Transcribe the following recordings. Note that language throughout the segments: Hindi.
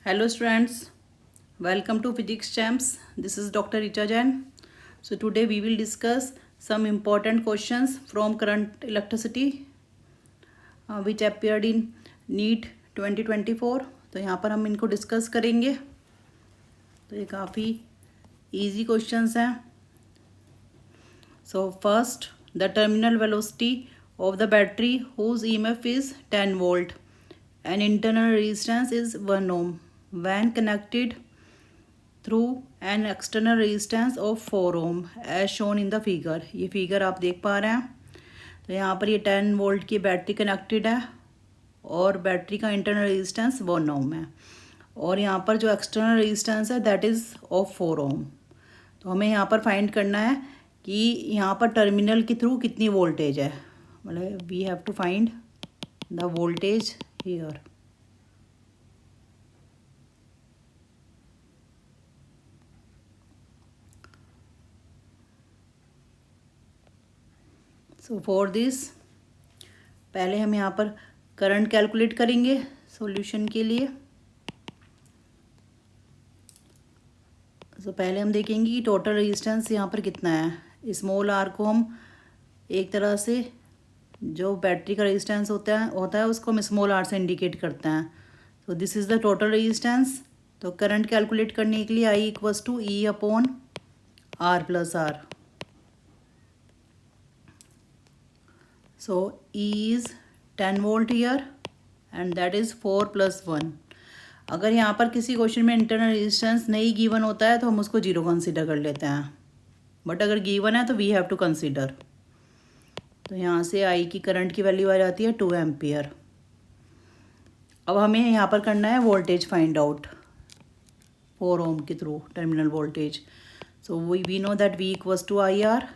Hello students, welcome to Physics Champs. This is Dr. Richa Jain. So today we will discuss some important questions from current electricity which appeared in NEET 2024. तो यहाँ पर हम इनको डिस्कस करेंगे. तो ये काफ़ी easy questions हैं. So first, the terminal velocity of the battery whose EMF is 10 volt and internal resistance is 1 ohm when connected through an external resistance of 4 ohm as shown in the figure. ये फिगर आप देख पा रहे हैं. तो यहाँ पर ये 10 वोल्ट की बैटरी कनेक्टेड है और बैटरी का इंटरनल रेजिस्टेंस 1 ओम है और यहाँ पर जो एक्सटर्नल रेजिस्टेंस है दैट इज़ ऑफ 4 ओम. तो हमें यहाँ पर फाइंड करना है कि यहाँ पर टर्मिनल के थ्रू कितनी वोल्टेज है. मतलब we have to find the voltage here. So for this पहले हम यहाँ पर करंट कैलकुलेट करेंगे सॉल्यूशन के लिए. तो पहले हम देखेंगे कि टोटल रेजिस्टेंस यहाँ पर कितना है. स्मॉल आर को हम एक तरह से जो बैटरी का रेजिस्टेंस होता है उसको हम स्मॉल आर से इंडिकेट करते हैं. तो this is the total resistance. तो करंट कैलकुलेट करने के लिए I equals to E upon R plus R. So E is 10 volt here and that is 4 plus 1. अगर यहाँ पर किसी क्वेश्चन में इंटरनल रेजिस्टेंस नहीं गिवन होता है तो हम उसको जीरो कंसीडर कर लेते हैं. बट अगर गिवन है तो वी हैव टू कंसीडर. तो यहाँ से आई की करंट की वैल्यू आ जाती है 2 एम्पियर. अब हमें यहाँ पर करना है वोल्टेज फाइंड आउट 4 ओम के through terminal voltage. So we know that V equals to I R.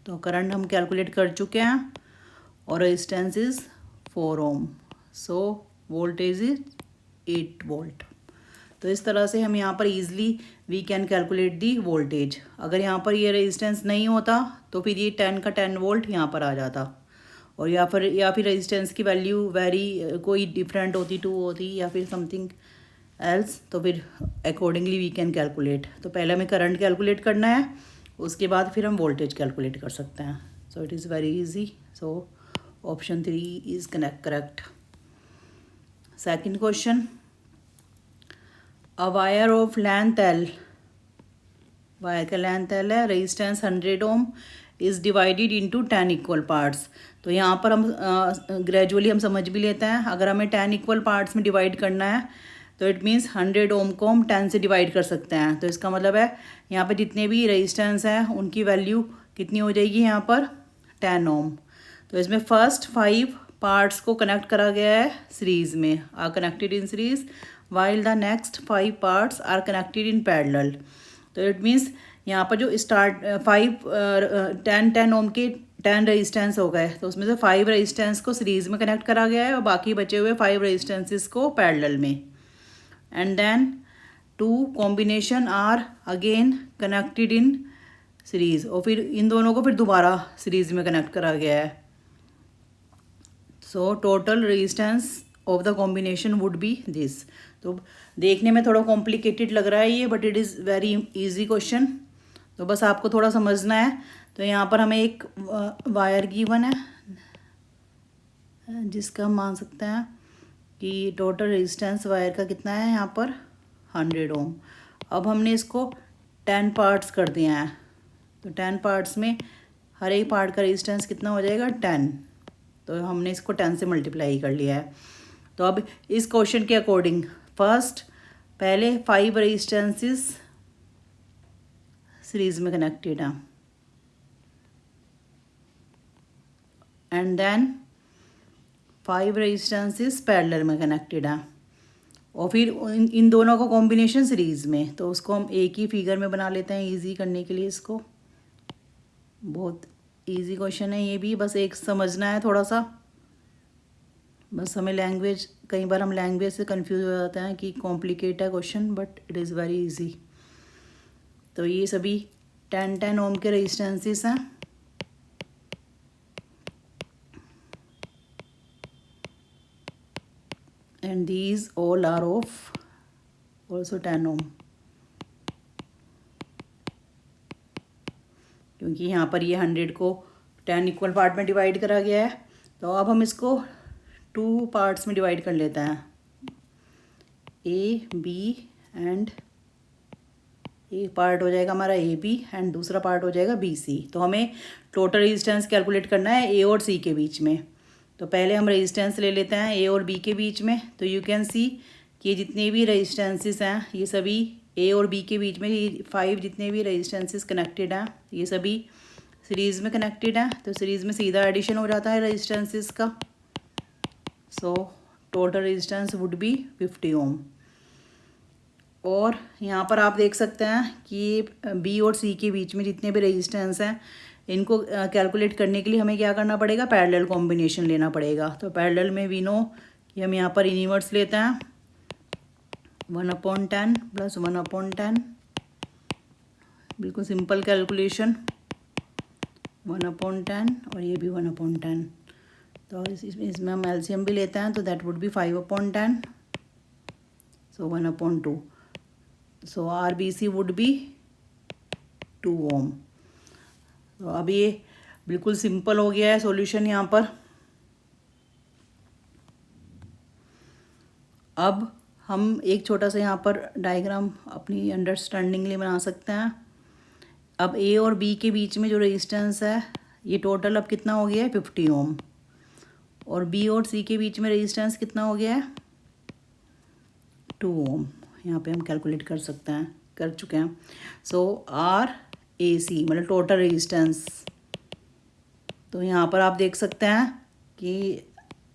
तो करंट हम कैलकुलेट कर चुके हैं और resistance is 4 ohm. So voltage is 8 volt. तो इस तरह से हम यहाँ पर easily we can calculate the voltage. अगर यहाँ पर ये रेजिस्टेंस नहीं होता तो फिर ये 10 का 10 वोल्ट यहाँ पर आ जाता और या फिर रेजिस्टेंस की वैल्यू वेरी कोई डिफरेंट होती 2 होती या फिर समथिंग एल्स. तो फिर अकॉर्डिंगली वी कैन कैलकुलेट. तो पहले हमें करंट कैलकुलेट करना है उसके बाद फिर हम वोल्टेज कैलकुलेट कर सकते हैं. So it is very easy. So option 3 is correct. Second question. A wire of length L, wire का लेंथ L है, resistance 100 ohm is divided into 10 equal parts. तो यहाँ पर हम ग्रेजुअली हम समझ भी लेते हैं. अगर हमें 10 इक्वल पार्ट्स में डिवाइड करना है तो इट मीन्स 100 ओम को हम 10 से डिवाइड कर सकते हैं. तो इसका मतलब है यहाँ पर जितने भी रेजिस्टेंस हैं उनकी वैल्यू कितनी हो जाएगी यहाँ पर 10 ओम. तो इसमें फर्स्ट 5 पार्ट्स को कनेक्ट करा गया है सीरीज़ में, are connected in series, while the next 5 parts are connected in parallel. तो इट मीन्स यहाँ पर जो स्टार्ट 10 ओम के 10 रेजिस्टेंस हो गए. तो उसमें से 5 रेजिस्टेंस को सीरीज़ में कनेक्ट करा गया है और बाकी बचे हुए 5 रेजिस्टेंसेस को पैरेलल में. And then 2 combination are again connected in series और फिर इन दोनों को फिर दोबारा सीरीज़ में कनेक्ट करा गया है. सो total resistance of the combination would be this. तो देखने में थोड़ा कॉम्प्लिकेटेड लग रहा है ये but it is very easy question. तो बस आपको थोड़ा समझना है. तो यहाँ पर हमें एक वायर गिवन है जिसका हम मान सकते हैं कि टोटल रेजिस्टेंस वायर का कितना है यहाँ पर 100 ओम. अब हमने इसको 10 पार्ट्स कर दिए हैं. तो 10 पार्ट्स में हर एक पार्ट का रेजिस्टेंस कितना हो जाएगा 10. तो हमने इसको 10 से मल्टीप्लाई कर लिया है. तो अब इस क्वेश्चन के अकॉर्डिंग फर्स्ट पहले 5 रेजिस्टेंसेस सीरीज़ में कनेक्टेड हैं एंड देन 5 रेजिस्टेंसेस पैरेलल में कनेक्टेड हैं और फिर इन दोनों का कॉम्बिनेशन सीरीज़ में. तो उसको हम एक ही फिगर में बना लेते हैं इजी करने के लिए. इसको बहुत इजी क्वेश्चन है ये भी, बस एक समझना है थोड़ा सा. बस हमें लैंग्वेज, कई बार हम लैंग्वेज से कंफ्यूज हो जाते हैं कि कॉम्प्लिकेट है question but it is very easy. तो ये सभी 10 ओम के रेजिस्टेंसेस हैं and these all are of also 10 ohm, क्योंकि यहाँ पर ये 100 को 10 इक्वल पार्ट में डिवाइड करा गया है। तो अब हम इसको 2 पार्ट्स में डिवाइड कर लेते हैं, ए बी एंड, एक पार्ट हो जाएगा हमारा ए बी एंड दूसरा पार्ट हो जाएगा बी सी। तो हमें टोटल रेजिस्टेंस कैलकुलेट करना है ए और सी के बीच में। तो पहले हम रेजिस्टेंस ले लेते हैं ए और बी के बीच में। तो यू कैन सी कि जितने भी रेजिस्टेंसेस हैं ये सभी ए और बी के बीच में, ये 5 जितने भी रेजिस्टेंसेस कनेक्टेड हैं ये सभी सीरीज़ में कनेक्टेड हैं। तो सीरीज़ में सीधा एडिशन हो जाता है रेजिस्टेंसेस का। सो टोटल रेजिस्टेंस वुड बी 50 ओम। और यहाँ पर आप देख सकते हैं कि बी और सी के बीच में जितने भी रेजिस्टेंस हैं इनको कैलकुलेट करने के लिए हमें क्या करना पड़ेगा, पैरेलल कॉम्बिनेशन लेना पड़ेगा। तो पैरेलल में वी नो कि हम यहाँ पर इनवर्स लेते हैं 1/10 प्लस 1/10, बिल्कुल सिंपल कैलकुलेशन, 1/10 और ये भी 1/10। तो इसमें हम एलसीएम भी लेते हैं, तो that would be 5/10, so 1/2। So R B C would be 2 ohm. तो अब ये बिल्कुल सिंपल हो गया है सॉल्यूशन यहाँ पर। अब हम एक छोटा सा यहाँ पर डायग्राम अपनी अंडरस्टैंडिंग लिए बना सकते हैं। अब ए और बी के बीच में जो रेजिस्टेंस है ये टोटल अब कितना हो गया है, 50 ओम। और बी और सी के बीच में रेजिस्टेंस कितना हो गया है, 2 ओम। यहाँ पे हम कैलकुलेट कर सकते हैं, कर चुके हैं। सो आर ए सी मतलब टोटल रेजिस्टेंस। तो यहाँ पर आप देख सकते हैं कि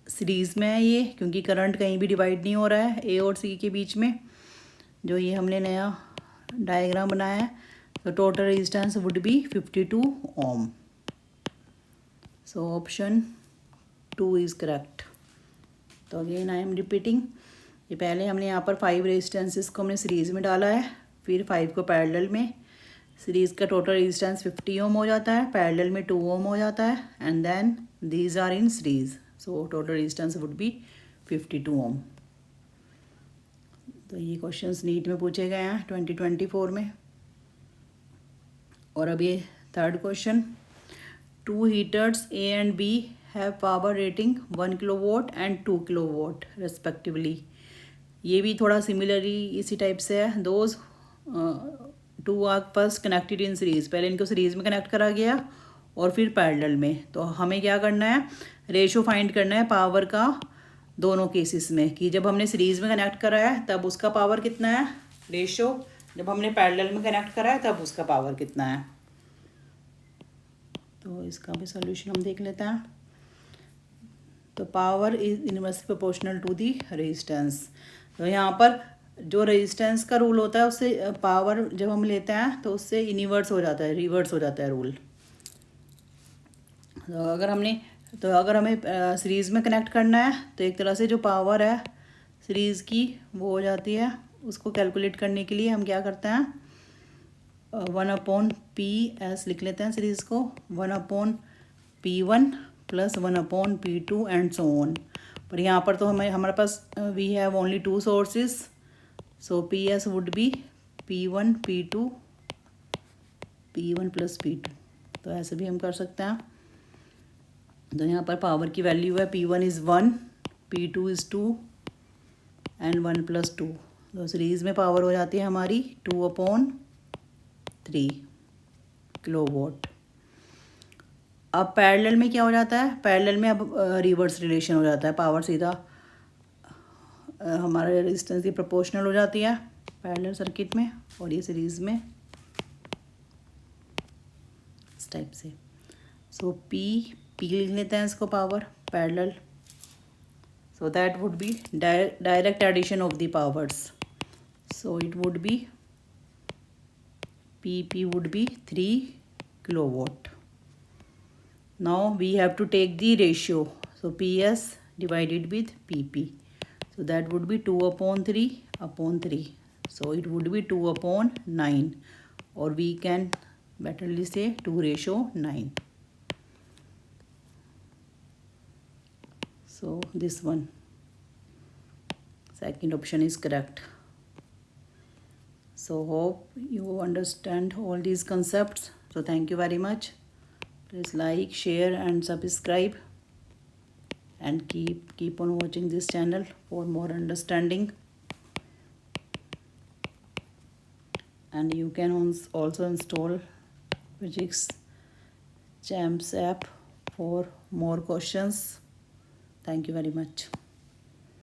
सीरीज़ में है ये, क्योंकि करंट कहीं भी डिवाइड नहीं हो रहा है ए और सी के बीच में, जो ये हमने नया डायग्राम बनाया है। तो total resistance would be 52 ohm. So option 2 is correct. तो अगेन आई एम रिपीटिंग, ये पहले हमने यहाँ पर 5 रेजिस्टेंसेस को हमने सीरीज़ में डाला है, फिर 5 को पैरेलल में। सीरीज़ का टोटल रेजिस्टेंस 50 ओम हो जाता है, पैरेलल में 2 ओम हो जाता है, and then these are in series. So total resistance would be 52 ohm. तो ये क्वेश्चंस नीट में पूछे गए हैं 2024 में। और अब ये third question, 2 heaters A and B have power rating 1 kilowatt and 2 kilowatt respectively. ये भी थोड़ा सिमिलरली इसी टाइप से है। Those 2 are first connected in series, पहले इनको सीरीज़ में कनेक्ट करा गया और फिर पैरेलल में। तो हमें क्या करना है, रेशो फाइंड करना है पावर का दोनों केसेस में, कि जब हमने सीरीज़ में कनेक्ट करा है तब उसका पावर कितना है, रेशो, जब हमने पैरेलल में कनेक्ट करा है तब उसका पावर कितना है। तो इसका भी सॉल्यूशन हम देख लेते हैं। तो power is inversely proportional to the resistance. तो यहाँ पर जो रेजिस्टेंस का रूल होता है उससे पावर जब हम लेते हैं तो उससे इनवर्स हो जाता है, रिवर्स हो जाता है रूल। तो अगर हमें सीरीज़ में कनेक्ट करना है तो एक तरह से जो पावर है सीरीज़ की वो हो जाती है, उसको कैलकुलेट करने के लिए हम क्या करते हैं, 1/P लिख लेते हैं सीरीज़ को, 1/P1 plus 1/P2 and so on. पर यहाँ पर तो हमारे पास we have only 2 sources, so PS would be P1 P2 P1 plus P2। तो ऐसे भी हम कर सकते हैं। तो यहाँ पर पावर की वैल्यू है P1 is 1, P2 is 2 and 1 plus 2। तो सीरीज़ में पावर हो जाती है हमारी 2/3 किलोवाट। अब पैरेलल में क्या हो जाता है, पैरेलल में अब रिवर्स रिलेशन हो जाता है, पावर सीधा हमारे रेजिस्टेंस की प्रोपोर्शनल हो जाती है पैरेलल सर्किट में, और ये सीरीज़ में इस टाइप से। सो पी लिख लेते हैं इसको power parallel, so that would be direct addition of the powers. So it would be PP would be 3 kilowatt. Now we have to take the ratio. So PS divided with PP. So that would be 2/3/3. So it would be 2/9. Or we can betterly say 2/9. So this one, second option is correct. So hope you understand all these concepts. So thank you very much. Please like, share and subscribe, and keep on watching this channel for more understanding. And you can also install Physics Champs app for more questions. Thank you very much.